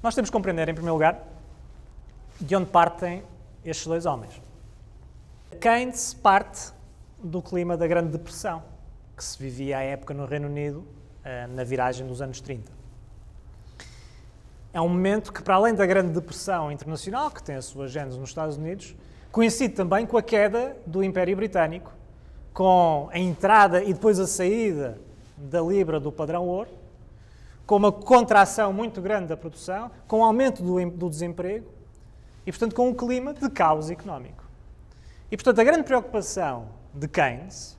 Nós temos que compreender, em primeiro lugar, de onde partem estes dois homens. Keynes parte do clima da Grande Depressão, que se vivia à época no Reino Unido, na viragem dos anos 30. É um momento que, para além da Grande Depressão internacional, que tem a sua gênese nos Estados Unidos, coincide também com a queda do Império Britânico, com a entrada e depois a saída da libra do padrão ouro, com uma contração muito grande da produção, com o aumento do desemprego e, portanto, com um clima de caos económico. E, portanto, a grande preocupação de Keynes,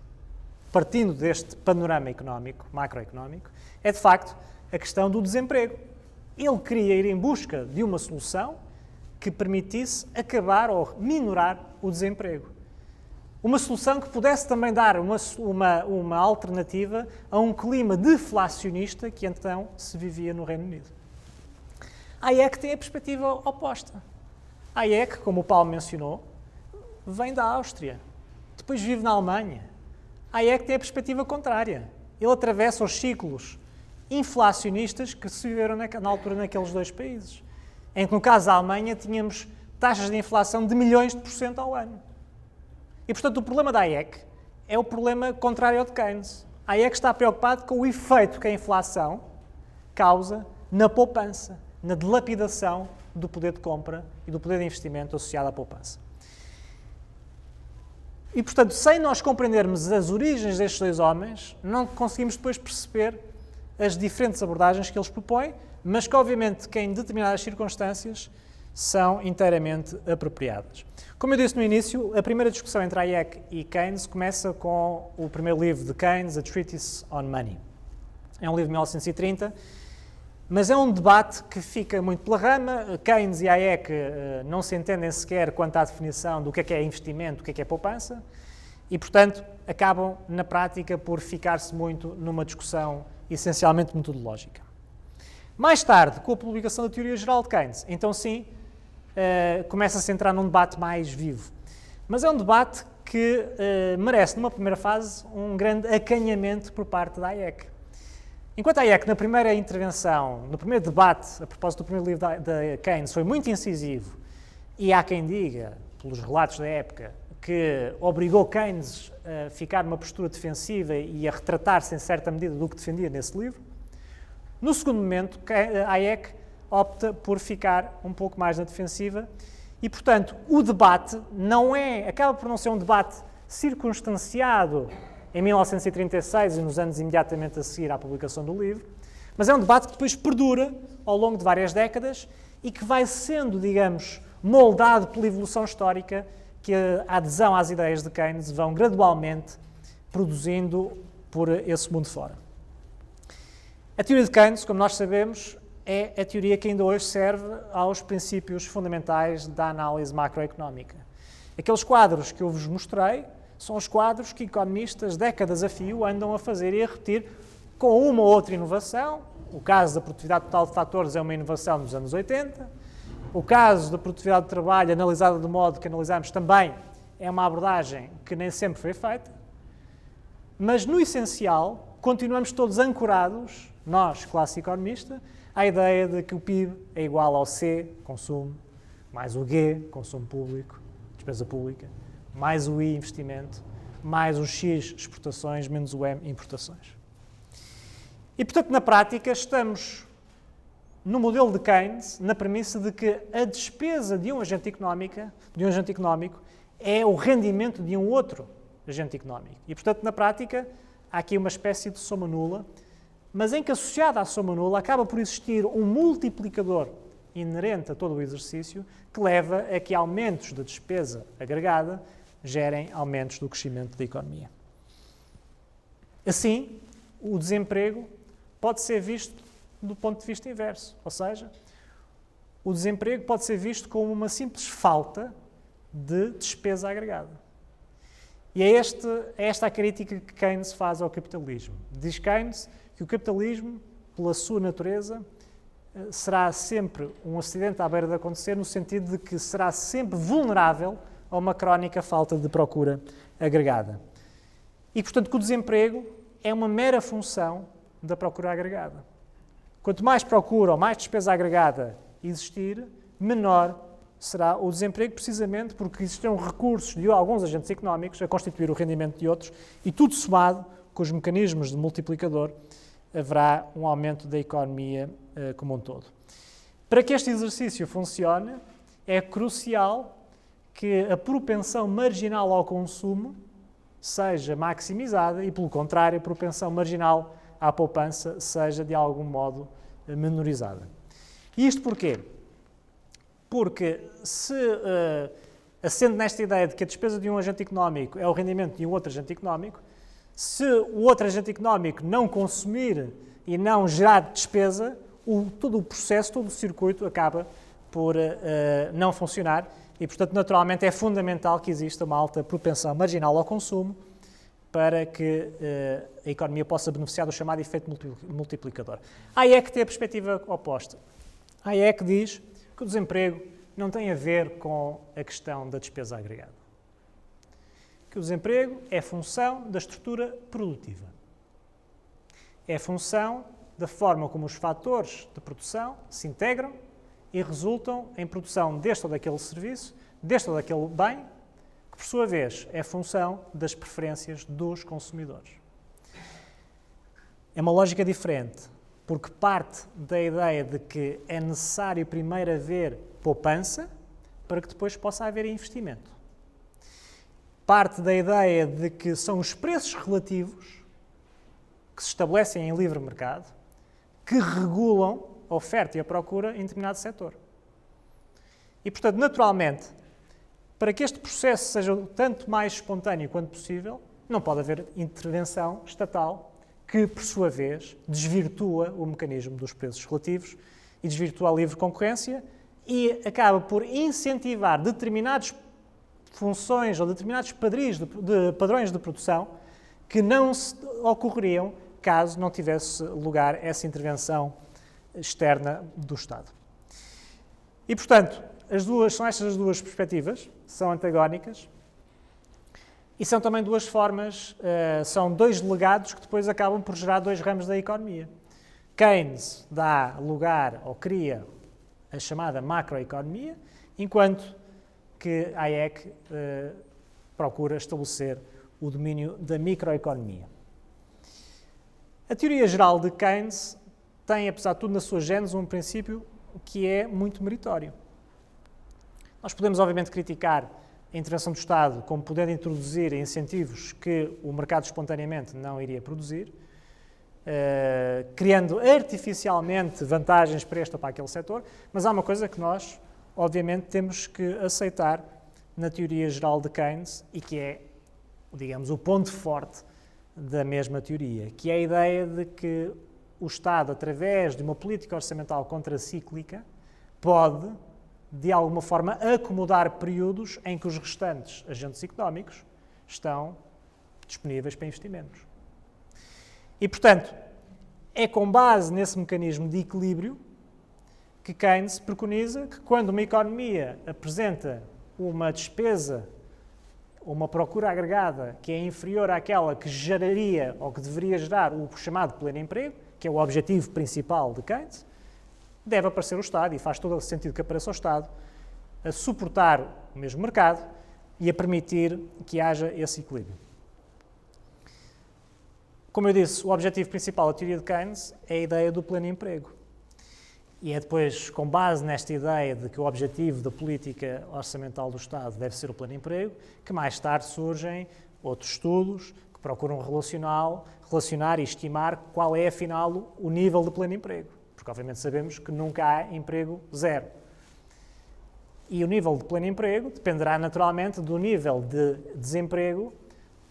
partindo deste panorama económico, macroeconómico, é, de facto, a questão do desemprego. Ele queria ir em busca de uma solução que permitisse acabar ou minorar o desemprego. Uma solução que pudesse também dar uma alternativa a um clima deflacionista que então se vivia no Reino Unido. Hayek tem a perspectiva oposta. Hayek, como o Paulo mencionou, vem da Áustria, depois vive na Alemanha. Hayek tem a perspectiva contrária. Ele atravessa os ciclos inflacionistas que se viveram na altura naqueles dois países, em que, no caso da Alemanha, tínhamos taxas de inflação de milhões de % ao ano. E, portanto, o problema da Hayek é o problema contrário ao de Keynes. Hayek está preocupado com o efeito que a inflação causa na poupança, na dilapidação do poder de compra e do poder de investimento associado à poupança. E, portanto, sem nós compreendermos as origens destes dois homens, não conseguimos depois perceber as diferentes abordagens que eles propõem, mas que, obviamente, que em determinadas circunstâncias são inteiramente apropriadas. Como eu disse no início, a primeira discussão entre Hayek e Keynes começa com o primeiro livro de Keynes, A Treatise on Money. É um livro de 1930, mas é um debate que fica muito pela rama. Keynes e Hayek não se entendem sequer quanto à definição do que é investimento, do que é poupança, e, portanto, acabam, na prática, por ficar-se muito numa discussão essencialmente metodológica. Mais tarde, com a publicação da Teoria Geral de Keynes, então sim, começa-se a entrar num debate mais vivo. Mas é um debate que merece, numa primeira fase, um grande acanhamento por parte da Hayek. Enquanto Hayek, na primeira intervenção, no primeiro debate, a propósito do primeiro livro de Keynes, foi muito incisivo, e há quem diga, pelos relatos da época, que obrigou Keynes a ficar numa postura defensiva e a retratar-se em certa medida do que defendia nesse livro, no segundo momento, Hayek opta por ficar um pouco mais na defensiva e, portanto, o debate acaba por não ser um debate circunstanciado em 1936 e nos anos imediatamente a seguir à publicação do livro, mas é um debate que depois perdura ao longo de várias décadas e que vai sendo, digamos, moldado pela evolução histórica que a adesão às ideias de Keynes vão gradualmente produzindo por esse mundo fora. A teoria de Keynes, como nós sabemos, é a teoria que ainda hoje serve aos princípios fundamentais da análise macroeconómica. Aqueles quadros que eu vos mostrei são os quadros que economistas, décadas a fio, andam a fazer e a repetir com uma ou outra inovação. O caso da produtividade total de fatores é uma inovação dos anos 80. O caso da produtividade de trabalho, analisada do modo que analisamos, também é uma abordagem que nem sempre foi feita. Mas, no essencial, continuamos todos ancorados, nós, classe economista, à ideia de que o PIB é igual ao C, consumo, mais o G, consumo público, despesa pública, mais o I, investimento, mais o X, exportações, menos o M, importações. E, portanto, na prática, estamos no modelo de Keynes, na premissa de que a despesa de um agente económico é o rendimento de um outro agente económico. E, portanto, na prática, há aqui uma espécie de soma nula, mas em que, associada à soma nula, acaba por existir um multiplicador inerente a todo o exercício que leva a que aumentos da despesa agregada gerem aumentos do crescimento da economia. Assim, o desemprego pode ser visto do ponto de vista inverso, ou seja, o desemprego pode ser visto como uma simples falta de despesa agregada. E é esta a crítica que Keynes faz ao capitalismo. Diz Keynes que o capitalismo, pela sua natureza, será sempre um acidente à beira de acontecer, no sentido de que será sempre vulnerável a uma crónica falta de procura agregada. E, portanto, que o desemprego é uma mera função da procura agregada. Quanto mais procura ou mais despesa agregada existir, menor será o desemprego, precisamente porque existirão recursos de alguns agentes económicos a constituir o rendimento de outros e tudo somado com os mecanismos de multiplicador haverá um aumento da economia como um todo. Para que este exercício funcione, é crucial que a propensão marginal ao consumo seja maximizada e, pelo contrário, a propensão marginal à poupança seja, de algum modo, menorizada. E isto porquê? Porque se, assente nesta ideia de que a despesa de um agente económico é o rendimento de um outro agente económico, se o outro agente económico não consumir e não gerar despesa, todo o processo, todo o circuito acaba por não funcionar e, portanto, naturalmente é fundamental que exista uma alta propensão marginal ao consumo para que a economia possa beneficiar do chamado efeito multiplicador. A Hayek tem a perspectiva oposta. A Hayek diz que o desemprego não tem a ver com a questão da despesa agregada. Que o desemprego é função da estrutura produtiva. É função da forma como os fatores de produção se integram e resultam em produção deste ou daquele serviço, deste ou daquele bem, que por sua vez é função das preferências dos consumidores. É uma lógica diferente, porque parte da ideia de que é necessário primeiro haver poupança para que depois possa haver investimento. Parte da ideia de que são os preços relativos que se estabelecem em livre mercado que regulam a oferta e a procura em determinado setor. E, portanto, naturalmente, para que este processo seja o tanto mais espontâneo quanto possível, não pode haver intervenção estatal que, por sua vez, desvirtua o mecanismo dos preços relativos e desvirtua a livre concorrência e acaba por incentivar determinadas funções ou determinados padrões de produção que não ocorreriam caso não tivesse lugar essa intervenção externa do Estado. E, portanto, são estas as duas perspectivas, são antagónicas, e são também duas formas, são dois legados que depois acabam por gerar dois ramos da economia. Keynes dá lugar ou cria a chamada macroeconomia, enquanto que Hayek procura estabelecer o domínio da microeconomia. A teoria geral de Keynes tem, apesar de tudo, na sua gênese, um princípio que é muito meritório. Nós podemos, obviamente, criticar a intervenção do Estado como podendo introduzir incentivos que o mercado espontaneamente não iria produzir, criando artificialmente vantagens para este ou para aquele setor, mas há uma coisa que nós, obviamente, temos que aceitar na teoria geral de Keynes e que é, digamos, o ponto forte da mesma teoria, que é a ideia de que o Estado, através de uma política orçamental contracíclica, pode, de alguma forma, acomodar períodos em que os restantes agentes económicos estão disponíveis para investimentos. E, portanto, é com base nesse mecanismo de equilíbrio que Keynes preconiza que quando uma economia apresenta uma despesa, uma procura agregada que é inferior àquela que geraria ou que deveria gerar o chamado pleno emprego, que é o objetivo principal de Keynes, deve aparecer o Estado, e faz todo o sentido que apareça o Estado, a suportar o mesmo mercado e a permitir que haja esse equilíbrio. Como eu disse, o objetivo principal da teoria de Keynes é a ideia do pleno emprego. E é depois, com base nesta ideia de que o objetivo da política orçamental do Estado deve ser o pleno emprego, que mais tarde surgem outros estudos que procuram relacionar e estimar qual é, afinal, o nível de pleno emprego. Porque, obviamente, sabemos que nunca há emprego zero. E o nível de pleno emprego dependerá, naturalmente, do nível de desemprego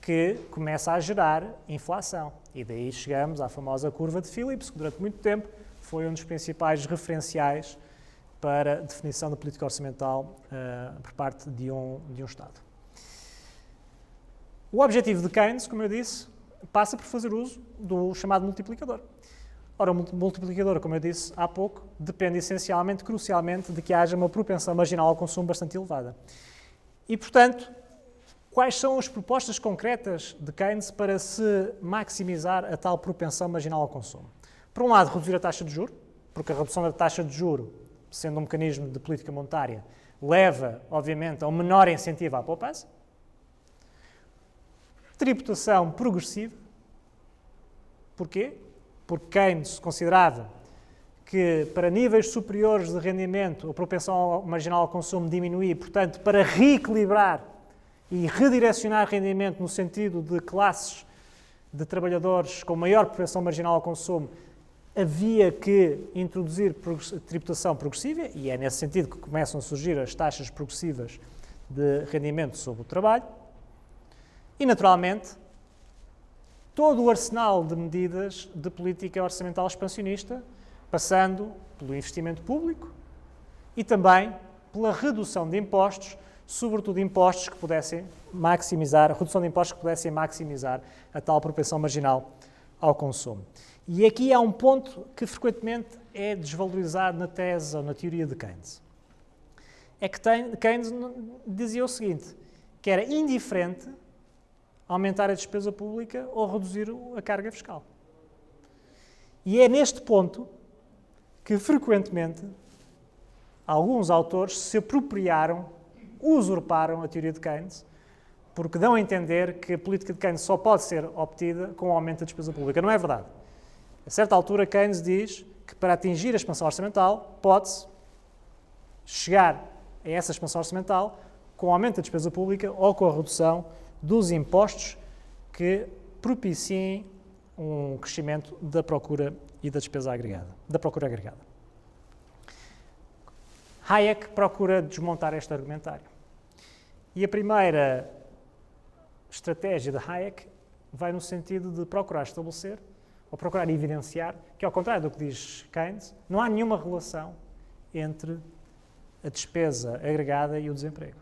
que começa a gerar inflação. E daí chegamos à famosa curva de Phillips, que durante muito tempo foi um dos principais referenciais para a definição da política orçamental por parte de um Estado. O objetivo de Keynes, como eu disse, passa por fazer uso do chamado multiplicador. Ora, o multiplicador, como eu disse há pouco, depende essencialmente, crucialmente, de que haja uma propensão marginal ao consumo bastante elevada. E, portanto, quais são as propostas concretas de Keynes para se maximizar a tal propensão marginal ao consumo? Por um lado, reduzir a taxa de juros, porque a redução da taxa de juros sendo um mecanismo de política monetária, leva, obviamente, a um menor incentivo à poupança. Tributação progressiva. Porquê? Porque Keynes considerava que para níveis superiores de rendimento a propensão marginal ao consumo diminuía, portanto, para reequilibrar e redirecionar rendimento no sentido de classes de trabalhadores com maior propensão marginal ao consumo, havia que introduzir tributação progressiva, e é nesse sentido que começam a surgir as taxas progressivas de rendimento sobre o trabalho. E, naturalmente, todo o arsenal de medidas de política orçamental expansionista, passando pelo investimento público e também pela redução de impostos, sobretudo impostos que pudessem maximizar, a redução de impostos que pudessem maximizar a tal propensão marginal ao consumo. E aqui há um ponto que frequentemente é desvalorizado na tese ou na teoria de Keynes. É que Keynes dizia o seguinte, que era indiferente aumentar a despesa pública ou reduzir a carga fiscal. E é neste ponto que, frequentemente, alguns autores se apropriaram, usurparam a teoria de Keynes, porque dão a entender que a política de Keynes só pode ser obtida com o aumento da despesa pública. Não é verdade. A certa altura, Keynes diz que para atingir a expansão orçamental, pode-se chegar a essa expansão orçamental com o aumento da despesa pública ou com a redução dos impostos que propiciem um crescimento da procura e da despesa agregada, da procura agregada. Hayek procura desmontar este argumentário. E a primeira estratégia de Hayek vai no sentido de procurar estabelecer, ou procurar evidenciar, que ao contrário do que diz Keynes, não há nenhuma relação entre a despesa agregada e o desemprego.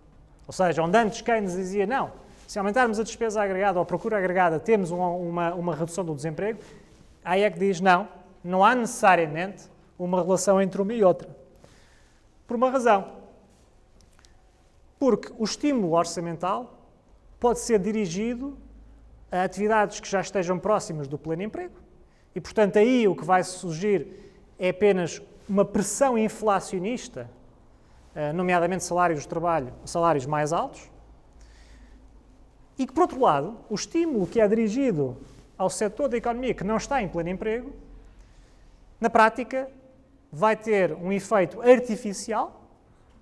Ou seja, onde antes Keynes dizia, não, se aumentarmos a despesa agregada ou a procura agregada, temos uma redução do desemprego, Hayek diz, não há necessariamente uma relação entre uma e outra. Por uma razão. Porque o estímulo orçamental pode ser dirigido a atividades que já estejam próximas do pleno emprego e, portanto, aí o que vai surgir é apenas uma pressão inflacionista, nomeadamente salários de trabalho, salários mais altos, e que, por outro lado, o estímulo que é dirigido ao setor da economia que não está em pleno emprego, na prática, vai ter um efeito artificial,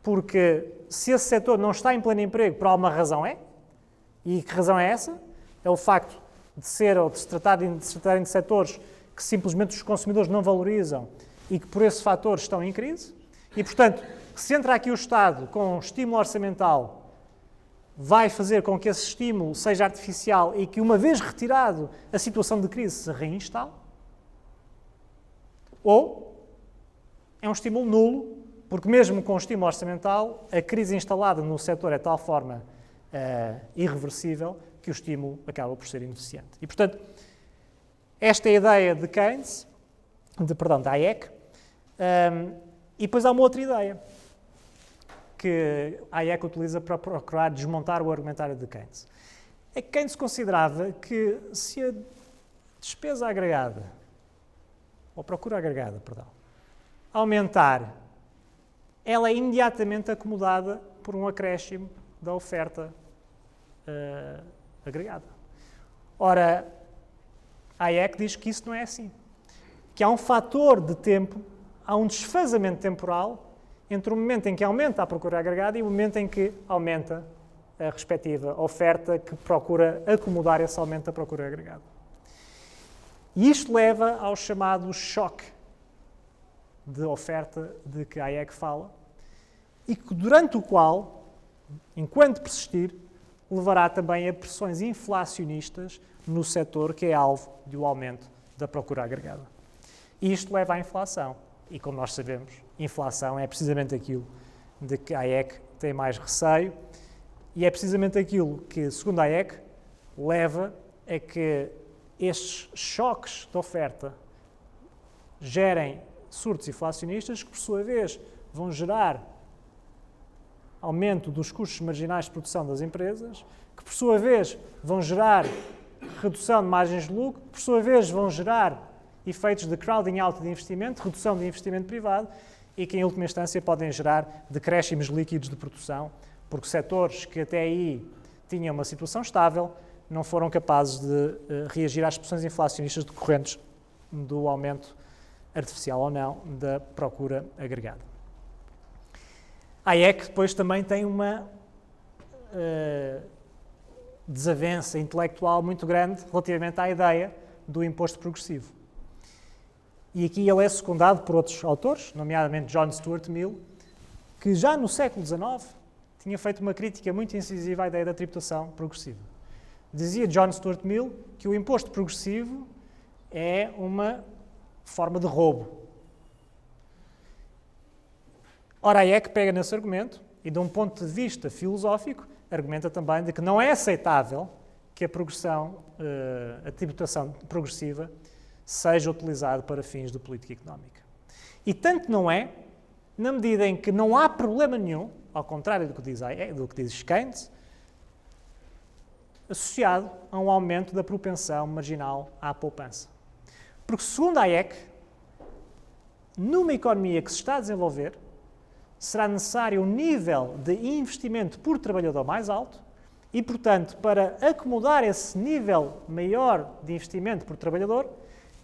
porque se esse setor não está em pleno emprego, por alguma razão é, e que razão é essa? É o facto de ser ou de se tratarem de setores que simplesmente os consumidores não valorizam e que por esse fator estão em crise, e, portanto, se entra aqui o Estado com um estímulo orçamental, vai fazer com que esse estímulo seja artificial e que, uma vez retirado, a situação de crise se reinstale, ou é um estímulo nulo, porque mesmo com o estímulo orçamental, a crise instalada no setor é de tal forma irreversível que o estímulo acaba por ser ineficiente. E, portanto, esta é a ideia de Keynes, de Hayek, e depois há uma outra ideia que Hayek utiliza para procurar desmontar o argumentário de Keynes. É que Keynes considerava que se a despesa agregada, ou procura agregada, aumentar, ela é imediatamente acomodada por um acréscimo da oferta agregada. Ora, Hayek diz que isso não é assim. Que há um fator de tempo, há um desfazamento temporal entre o momento em que aumenta a procura agregada e o momento em que aumenta a respectiva oferta que procura acomodar esse aumento da procura agregada. E isto leva ao chamado choque de oferta de que Hayek fala e que, durante o qual, enquanto persistir, levará também a pressões inflacionistas no setor que é alvo do aumento da procura agregada. E isto leva à inflação. E, como nós sabemos, inflação é precisamente aquilo de que Hayek tem mais receio e é precisamente aquilo que, segundo Hayek, leva a que estes choques de oferta gerem surtos inflacionistas que, por sua vez, vão gerar aumento dos custos marginais de produção das empresas, que, por sua vez, vão gerar redução de margens de lucro, que, por sua vez, vão gerar efeitos de crowding out de investimento, redução de investimento privado, e que, em última instância, podem gerar decréscimos líquidos de produção, porque setores que até aí tinham uma situação estável não foram capazes de reagir às pressões inflacionistas decorrentes do aumento artificial ou não da procura agregada. A IEC depois também tem uma desavença intelectual muito grande relativamente à ideia do imposto progressivo. E aqui ele é secundado por outros autores, nomeadamente John Stuart Mill, que já no século XIX tinha feito uma crítica muito incisiva à ideia da tributação progressiva. Dizia John Stuart Mill que o imposto progressivo é uma forma de roubo. Ora, a IEC pega nesse argumento e, de um ponto de vista filosófico, argumenta também de que não é aceitável que a tributação progressiva seja utilizada para fins de política económica. E tanto não é, na medida em que não há problema nenhum, ao contrário do que diz Keynes, associado a um aumento da propensão marginal à poupança. Porque, segundo a IEC, numa economia que se está a desenvolver, será necessário um nível de investimento por trabalhador mais alto e, portanto, para acomodar esse nível maior de investimento por trabalhador,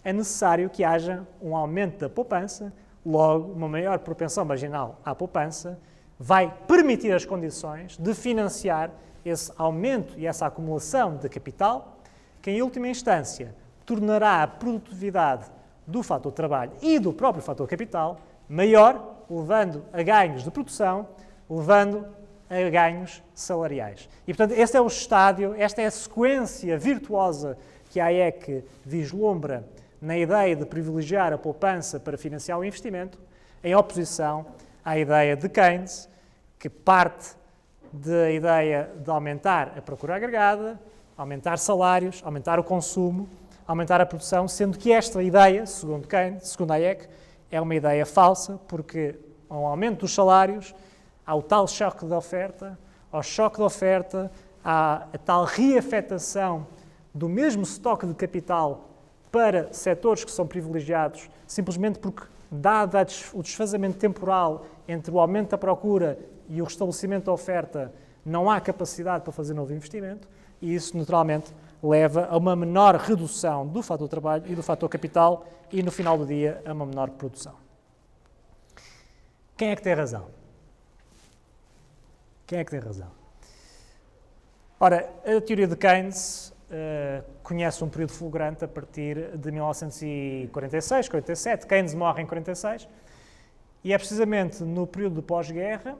é necessário que haja um aumento da poupança, logo, uma maior propensão marginal à poupança vai permitir as condições de financiar esse aumento e essa acumulação de capital, que, em última instância, tornará a produtividade do fator trabalho e do próprio fator capital maior, levando a ganhos de produção, levando a ganhos salariais. E, portanto, este é o estádio, esta é a sequência virtuosa que a IEC vislumbra na ideia de privilegiar a poupança para financiar o investimento, em oposição à ideia de Keynes, que parte da ideia de aumentar a procura agregada, aumentar salários, aumentar o consumo, aumentar a produção, sendo que esta ideia, segundo Keynes, segundo a IEC, é uma ideia falsa, porque ao aumento dos salários há o tal choque de oferta, ao choque de oferta há a tal reafetação do mesmo estoque de capital para setores que são privilegiados, simplesmente porque, dado o desfazamento temporal entre o aumento da procura e o restabelecimento da oferta, não há capacidade para fazer novo investimento, e isso, naturalmente, leva a uma menor redução do fator trabalho e do fator capital e, no final do dia, a uma menor produção. Quem é que tem razão? Quem é que tem razão? Ora, a teoria de Keynes conhece um período fulgurante a partir de 1946, 47. Keynes morre em 46 e é precisamente no período de pós-guerra,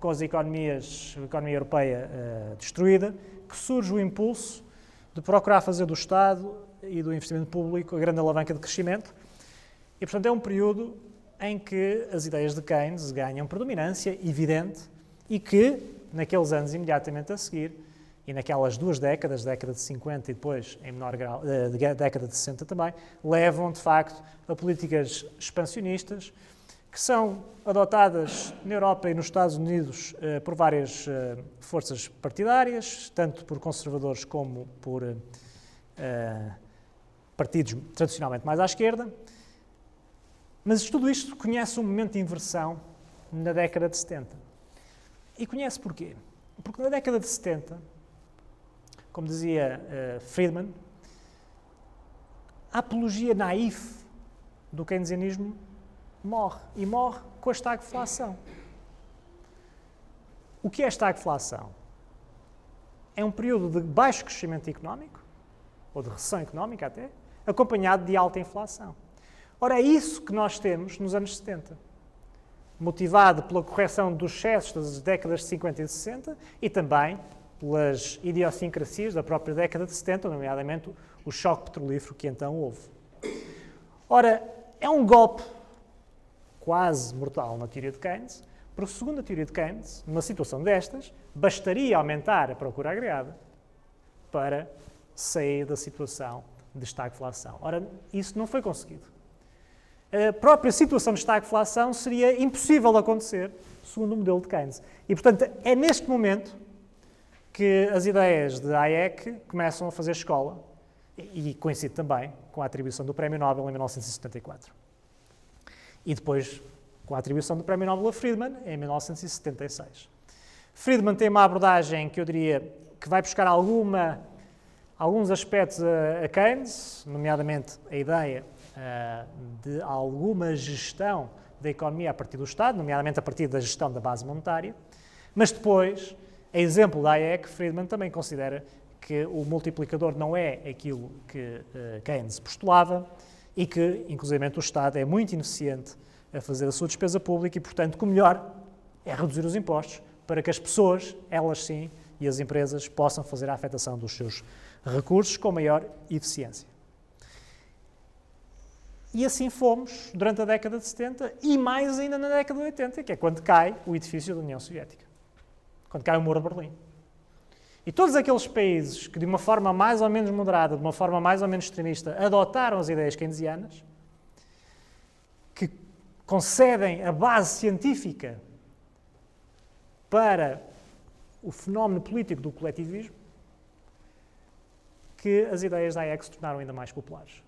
com a economia europeia destruída, que surge o impulso de procurar fazer do Estado e do investimento público a grande alavanca de crescimento. E, portanto, é um período em que as ideias de Keynes ganham predominância evidente e que, naqueles anos imediatamente a seguir, e naquelas duas décadas, década de 50 e depois, em menor grau, década de 60 também, levam, de facto, a políticas expansionistas que são adotadas na Europa e nos Estados Unidos por várias forças partidárias, tanto por conservadores como por partidos tradicionalmente mais à esquerda. Mas tudo isto conhece um momento de inversão na década de 70. E conhece porquê? Porque na década de 70, como dizia Friedman, a apologia naif do keynesianismo morre. E morre com a estagflação. O que é a estagflação? É um período de baixo crescimento económico, ou de recessão económica até, acompanhado de alta inflação. Ora, é isso que nós temos nos anos 70, motivado pela correção dos excessos das décadas de 50 e de 60 e também pelas idiosincrasias da própria década de 70, nomeadamente o choque petrolífero que então houve. Ora, é um golpe quase mortal na teoria de Keynes, porque, segundo a teoria de Keynes, numa situação destas, bastaria aumentar a procura agregada para sair da situação de estagflação. Ora, isso não foi conseguido. A própria situação de estagflação seria impossível de acontecer, segundo o modelo de Keynes. E, portanto, é neste momento que as ideias de Hayek começam a fazer escola, e coincide também com a atribuição do Prémio Nobel em 1974. E depois com a atribuição do Prémio Nobel a Friedman em 1976. Friedman tem uma abordagem que eu diria que vai buscar alguns aspectos a Keynes, nomeadamente a ideia de alguma gestão da economia a partir do Estado, nomeadamente a partir da gestão da base monetária, mas depois, a exemplo da Hayek, Friedman também considera que o multiplicador não é aquilo que Keynes postulava e que, inclusive, o Estado é muito ineficiente a fazer a sua despesa pública e, portanto, que o melhor é reduzir os impostos para que as pessoas, elas sim, e as empresas possam fazer a afetação dos seus recursos com maior eficiência. E assim fomos durante a década de 70 e mais ainda na década de 80, que é quando cai o edifício da União Soviética, quando cai o Muro de Berlim. E todos aqueles países que, de uma forma mais ou menos moderada, de uma forma mais ou menos extremista, adotaram as ideias keynesianas, que concedem a base científica para o fenómeno político do coletivismo, que as ideias da Hayek se tornaram ainda mais populares.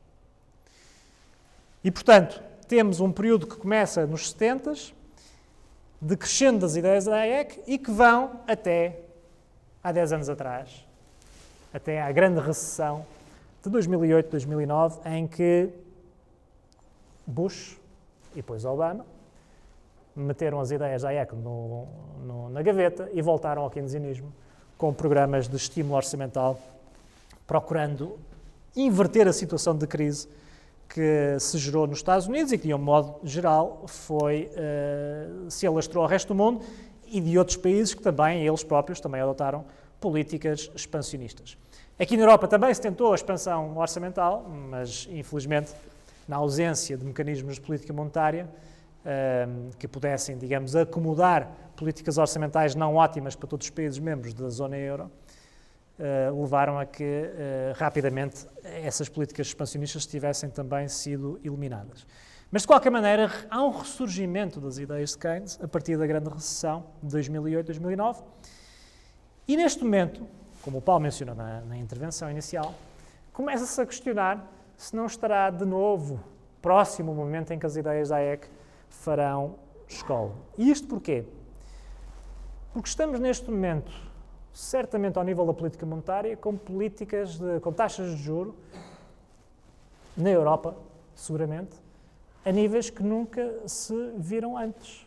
E, portanto, temos um período que começa nos 70s, de crescendo das ideias da Hayek e que vão até há 10 anos atrás, até à grande recessão de 2008, 2009, em que Bush e depois Obama meteram as ideias da Hayek na gaveta e voltaram ao keynesianismo com programas de estímulo orçamental, procurando inverter a situação de crise que se gerou nos Estados Unidos e que, de um modo geral, se alastrou ao resto do mundo e de outros países que também, eles próprios, também adotaram políticas expansionistas. Aqui na Europa também se tentou a expansão orçamental, mas, infelizmente, na ausência de mecanismos de política monetária que pudessem, digamos, acomodar políticas orçamentais não ótimas para todos os países membros da zona euro, levaram a que, rapidamente, essas políticas expansionistas tivessem também sido eliminadas. Mas, de qualquer maneira, há um ressurgimento das ideias de Keynes a partir da grande recessão de 2008, 2009. E, neste momento, como o Paulo mencionou na intervenção inicial, começa-se a questionar se não estará, de novo, próximo o momento em que as ideias da Hayek farão escola. E isto porquê? Porque estamos, neste momento, certamente ao nível da política monetária, com com taxas de juros, na Europa, seguramente, a níveis que nunca se viram antes.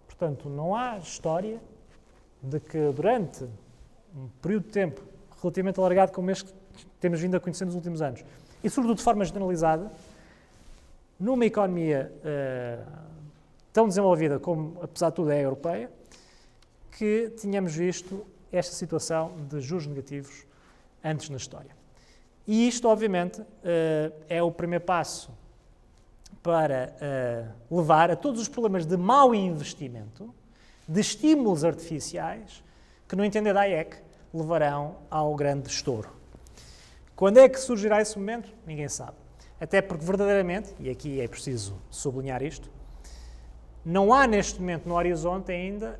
Portanto, não há história de que durante um período de tempo relativamente alargado como este que temos vindo a conhecer nos últimos anos, e sobretudo de forma generalizada, numa economia tão desenvolvida como, apesar de tudo, é a europeia, que tínhamos visto esta situação de juros negativos antes na história. E isto, obviamente, é o primeiro passo para levar a todos os problemas de mau investimento, de estímulos artificiais, que, no entender da Hayek, levarão ao grande estouro. Quando é que surgirá esse momento? Ninguém sabe. Até porque, verdadeiramente, e aqui é preciso sublinhar isto, não há neste momento no horizonte ainda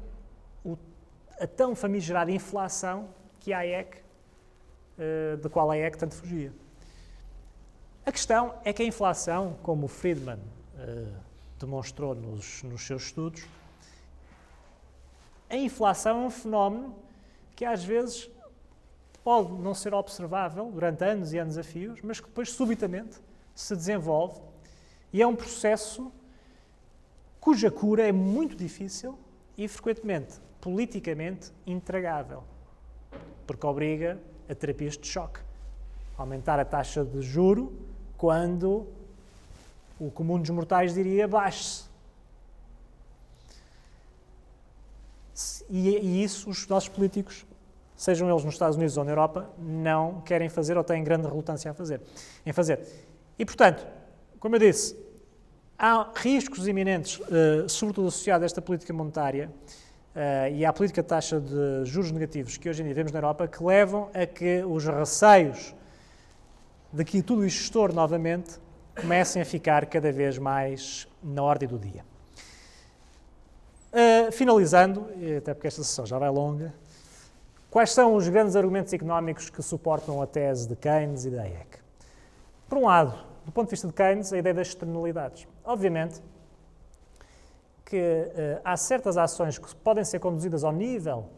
a tão famigerada inflação que a Hayek, da qual a Hayek tanto fugia. A questão é que a inflação, como o Friedman demonstrou nos seus estudos, a inflação é um fenómeno que às vezes pode não ser observável durante anos e anos a fios, mas que depois subitamente se desenvolve e é um processo cuja cura é muito difícil e frequentemente politicamente intragável, porque obriga a terapias de choque. Aumentar a taxa de juro quando o comum dos mortais diria baixe-se. E isso os nossos políticos, sejam eles nos Estados Unidos ou na Europa, não querem fazer ou têm grande relutância em fazer. E, portanto, como eu disse, há riscos iminentes, sobretudo associados a esta política monetária e à política de taxa de juros negativos que hoje em dia vemos na Europa, que levam a que os receios de que tudo isto estoure novamente comecem a ficar cada vez mais na ordem do dia. Finalizando, até porque esta sessão já vai longa, quais são os grandes argumentos económicos que suportam a tese de Keynes e da Hayek? Por um lado, do ponto de vista de Keynes, a ideia das externalidades. Obviamente que há certas ações que podem ser conduzidas ao nível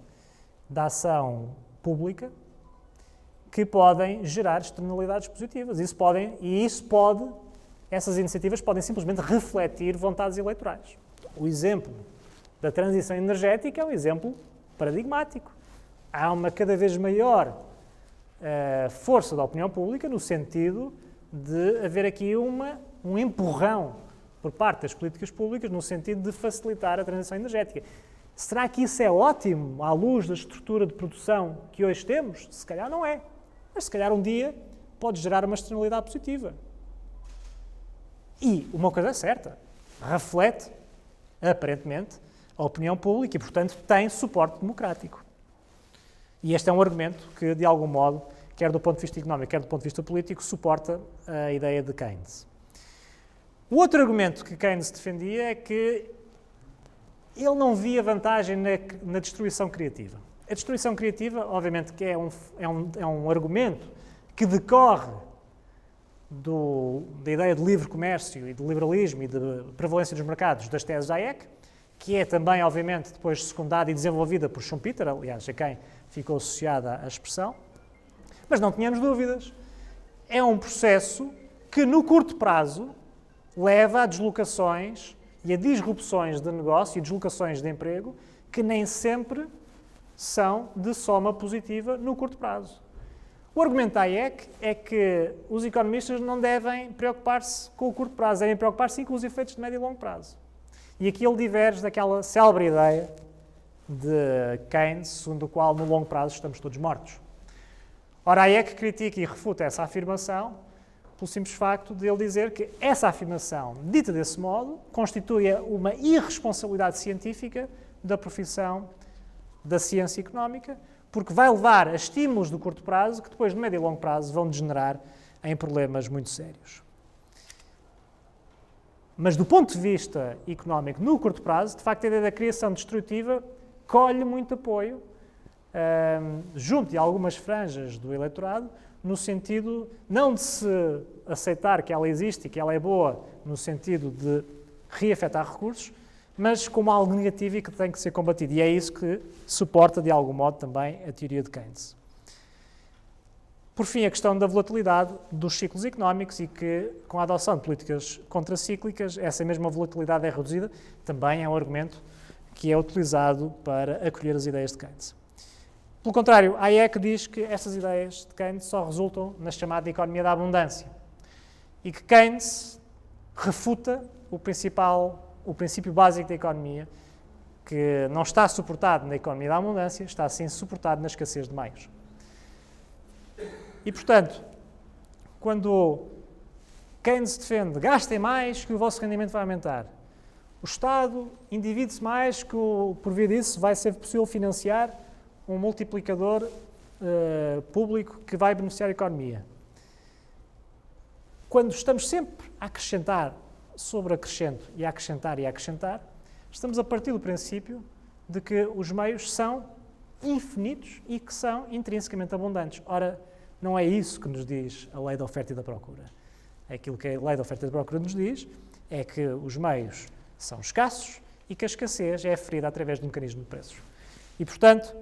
da ação pública que podem gerar externalidades positivas. Essas iniciativas podem simplesmente refletir vontades eleitorais. O exemplo da transição energética é um exemplo paradigmático. Há uma cada vez maior força da opinião pública no sentido de haver aqui um empurrão por parte das políticas públicas no sentido de facilitar a transição energética. Será que isso é ótimo à luz da estrutura de produção que hoje temos? Se calhar não é. Mas se calhar um dia pode gerar uma externalidade positiva. E uma coisa é certa, reflete, aparentemente, a opinião pública e, portanto, tem suporte democrático. E este é um argumento que, de algum modo, quer do ponto de vista económico, quer do ponto de vista político, suporta a ideia de Keynes. O outro argumento que Keynes defendia é que ele não via vantagem na destruição criativa. A destruição criativa, obviamente, que é um argumento que decorre da ideia de livre comércio e de liberalismo e de prevalência dos mercados das teses Hayek, que é também, obviamente, depois secundada e desenvolvida por Schumpeter, aliás, a quem ficou associada a expressão. Mas não tenhamos dúvidas. É um processo que, no curto prazo, leva a deslocações e a disrupções de negócio e deslocações de emprego que nem sempre são de soma positiva no curto prazo. O argumento da Hayek é que os economistas não devem preocupar-se com o curto prazo, devem preocupar-se sim com os efeitos de médio e longo prazo. E aqui ele diverge daquela célebre ideia de Keynes, segundo o qual no longo prazo estamos todos mortos. Ora, Hayek critica e refuta essa afirmação pelo simples facto de ele dizer que essa afirmação, dita desse modo, constitui uma irresponsabilidade científica da profissão da ciência económica, porque vai levar a estímulos do curto prazo que depois, no médio e longo prazo, vão degenerar em problemas muito sérios. Mas do ponto de vista económico, no curto prazo, de facto, a ideia da criação destrutiva colhe muito apoio junto de algumas franjas do eleitorado, no sentido não de se aceitar que ela existe e que ela é boa, no sentido de reafetar recursos, mas como algo negativo e que tem que ser combatido. E é isso que suporta, de algum modo, também a teoria de Keynes. Por fim, a questão da volatilidade dos ciclos económicos e que, com a adoção de políticas contracíclicas, essa mesma volatilidade é reduzida, também é um argumento que é utilizado para acolher as ideias de Keynes. Pelo contrário, Hayek diz que estas ideias de Keynes só resultam na chamada economia da abundância e que Keynes refuta o princípio básico da economia, que não está suportado na economia da abundância, está sim suportado na escassez de meios. E, portanto, quando Keynes defende gastem mais que o vosso rendimento vai aumentar, o Estado endivide-se mais que, por via disso, vai ser possível financiar um multiplicador público que vai beneficiar a economia. Quando estamos sempre a acrescentar sobre acrescento e a acrescentar, estamos a partir do princípio de que os meios são infinitos e que são intrinsecamente abundantes. Ora, não é isso que nos diz a lei da oferta e da procura. Aquilo que a lei da oferta e da procura nos diz é que os meios são escassos e que a escassez é aferida através do mecanismo de preços. E, portanto,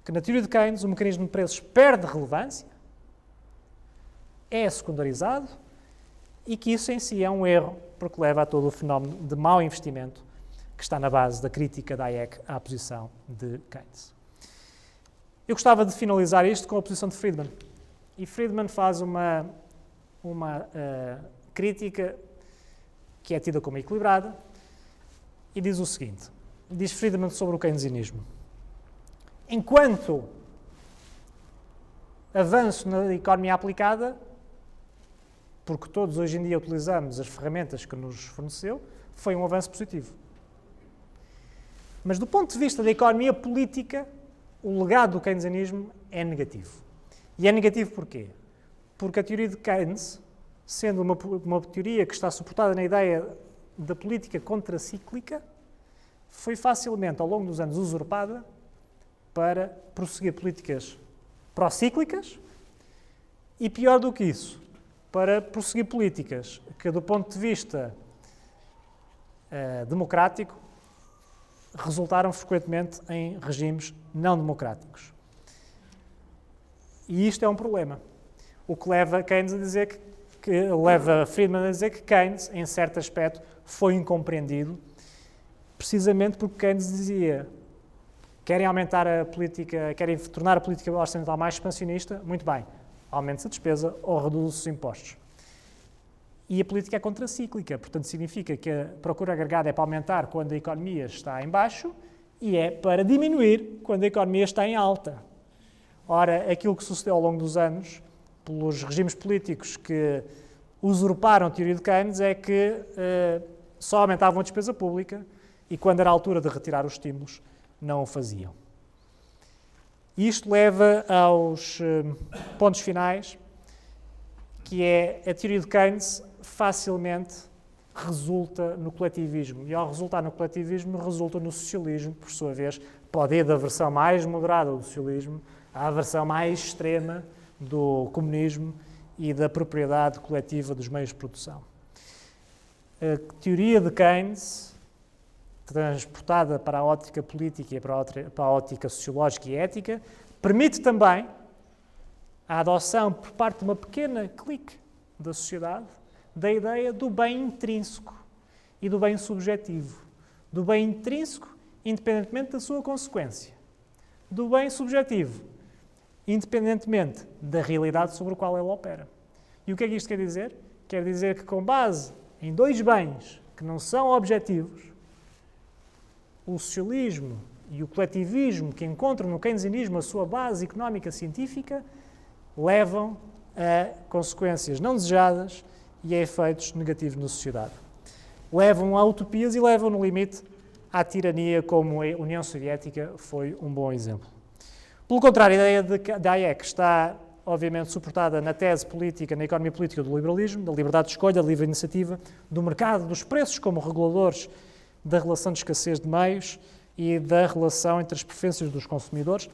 que na teoria de Keynes o mecanismo de preços perde relevância, é secundarizado e que isso em si é um erro porque leva a todo o fenómeno de mau investimento que está na base da crítica da Hayek à posição de Keynes. Eu gostava de finalizar isto com a posição de Friedman. E Friedman faz uma crítica que é tida como equilibrada e diz o seguinte, diz Friedman sobre o keynesianismo. Enquanto avanço na economia aplicada, porque todos hoje em dia utilizamos as ferramentas que nos forneceu, foi um avanço positivo. Mas do ponto de vista da economia política, o legado do keynesianismo é negativo. E é negativo porquê? Porque a teoria de Keynes, sendo uma teoria que está suportada na ideia da política contracíclica, foi facilmente, ao longo dos anos, usurpada para prosseguir políticas procíclicas e, pior do que isso, para prosseguir políticas que, do ponto de vista democrático, resultaram frequentemente em regimes não democráticos. E isto é um problema. O que leva Keynes a dizer leva Friedman a dizer que Keynes, em certo aspecto, foi incompreendido, precisamente porque Keynes dizia: querem aumentar a política, querem tornar a política orçamental mais expansionista, muito bem, aumente-se a despesa ou reduz os impostos. E a política é contracíclica, portanto significa que a procura agregada é para aumentar quando a economia está em baixo e é para diminuir quando a economia está em alta. Ora, aquilo que sucedeu ao longo dos anos, pelos regimes políticos que usurparam a teoria de Keynes, é que só aumentavam a despesa pública e, quando era a altura de retirar os estímulos, não o faziam. Isto leva aos pontos finais, que é a teoria de Keynes facilmente resulta no coletivismo. E ao resultar no coletivismo, resulta no socialismo, por sua vez, pode ir da versão mais moderada do socialismo à versão mais extrema do comunismo e da propriedade coletiva dos meios de produção. A teoria de Keynes, transportada para a ótica política e para a ótica sociológica e ética, permite também a adoção por parte de uma pequena clique da sociedade da ideia do bem intrínseco e do bem subjetivo. Do bem intrínseco, independentemente da sua consequência. Do bem subjetivo, independentemente da realidade sobre a qual ele opera. E o que é que isto quer dizer? Quer dizer que, com base em dois bens que não são objetivos, o socialismo e o coletivismo, que encontram no keynesianismo a sua base económica científica, levam a consequências não desejadas e a efeitos negativos na sociedade. Levam a utopias e levam, no limite, à tirania, como a União Soviética foi um bom exemplo. Pelo contrário, a ideia de Hayek está, obviamente, suportada na tese política, na economia política do liberalismo, da liberdade de escolha, da livre iniciativa, do mercado dos preços como reguladores da relação de escassez de meios e da relação entre as preferências dos consumidores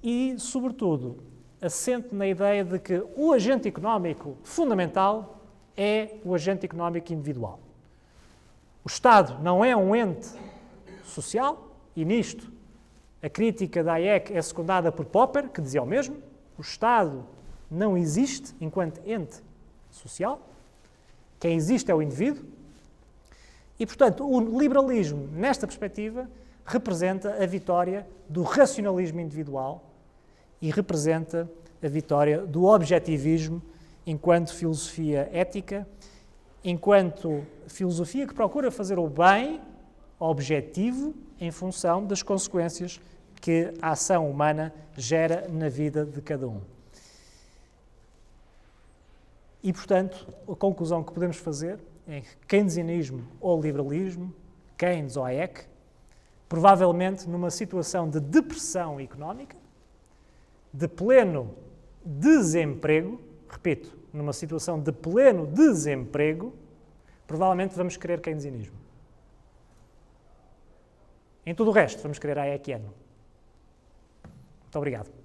e, sobretudo, assente na ideia de que o agente económico fundamental é o agente económico individual. O Estado não é um ente social, e nisto a crítica da Hayek é secundada por Popper, que dizia o mesmo: o Estado não existe enquanto ente social, quem existe é o indivíduo. E, portanto, o liberalismo, nesta perspectiva, representa a vitória do racionalismo individual e representa a vitória do objetivismo enquanto filosofia ética, enquanto filosofia que procura fazer o bem objetivo em função das consequências que a ação humana gera na vida de cada um. E, portanto, a conclusão que podemos fazer é que keynesianismo ou liberalismo, Keynes ou Hayek, provavelmente numa situação de depressão económica, de pleno desemprego, repito, numa situação de pleno desemprego, provavelmente vamos querer keynesianismo. Em tudo o resto, vamos querer hayekiano. Muito obrigado.